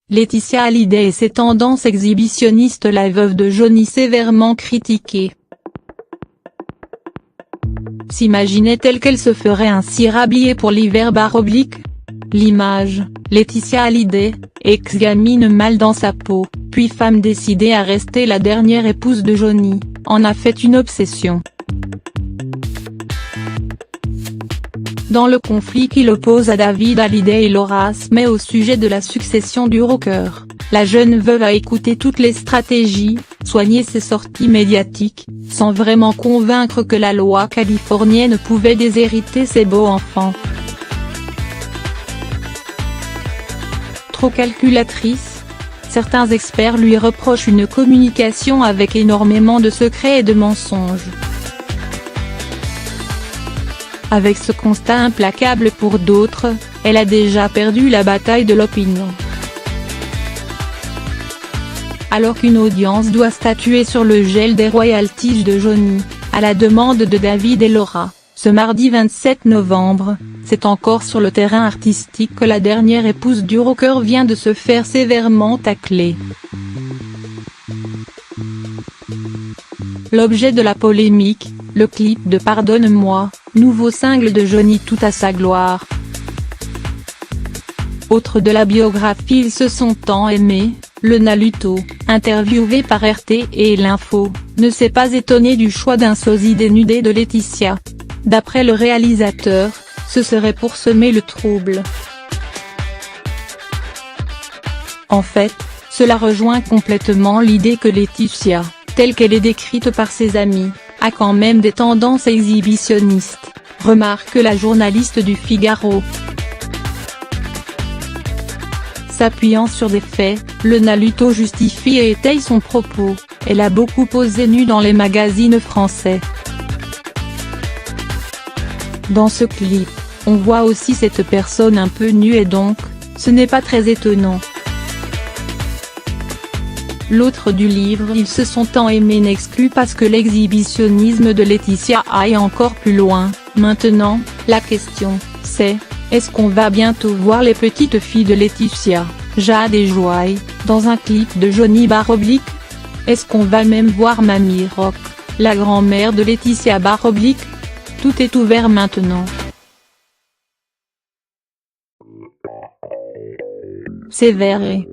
Laetitia Hallyday et ses tendances exhibitionnistes. La veuve de Johnny sévèrement critiquée. S'imaginait-elle qu'elle se ferait ainsi rhabiller pour l'hiver ? L'image, Laetitia Hallyday, ex-gamine mal dans sa peau, puis femme décidée à rester la dernière épouse de Johnny, en a fait une obsession. Dans le conflit qui l'oppose à David Hallyday et Laura Smet au sujet de la succession du rocker, la jeune veuve a écouté toutes les stratégies, soigné ses sorties médiatiques, sans vraiment convaincre que la loi californienne pouvait déshériter ses beaux enfants. Trop calculatrice, certains experts lui reprochent une communication avec énormément de secrets et de mensonges. Avec ce constat implacable pour d'autres, elle a déjà perdu la bataille de l'opinion. Alors qu'une audience doit statuer sur le gel des royalties de Johnny, à la demande de David et Laura, ce mardi 27 novembre, c'est encore sur le terrain artistique que la dernière épouse du rocker vient de se faire sévèrement tacler. L'objet de la polémique, le clip de Pardonne-moi, nouveau single de Johnny tout à sa gloire. Autre de la biographie Ils se sont tant aimés, le Naluto, interviewé par RT et l'Info, ne s'est pas étonné du choix d'un sosie dénudé de Laetitia. D'après le réalisateur, ce serait pour semer le trouble. En fait, cela rejoint complètement l'idée que Laetitia, telle qu'elle est décrite par ses amis, a quand même des tendances exhibitionnistes, remarque la journaliste du Figaro. S'appuyant sur des faits, le Naluto justifie et étaye son propos, elle a beaucoup posé nue dans les magazines français. Dans ce clip, on voit aussi cette personne un peu nue et donc, ce n'est pas très étonnant. L'autre du livre Ils se sont tant aimés n'exclut pas que l'exhibitionnisme de Laetitia aille encore plus loin. Maintenant, la question, c'est, est-ce qu'on va bientôt voir les petites filles de Laetitia, Jade et Joy, dans un clip de Johnny ? Est-ce qu'on va même voir Mamie Rock, la grand-mère de Laetitia ? Tout est ouvert maintenant. Sévère et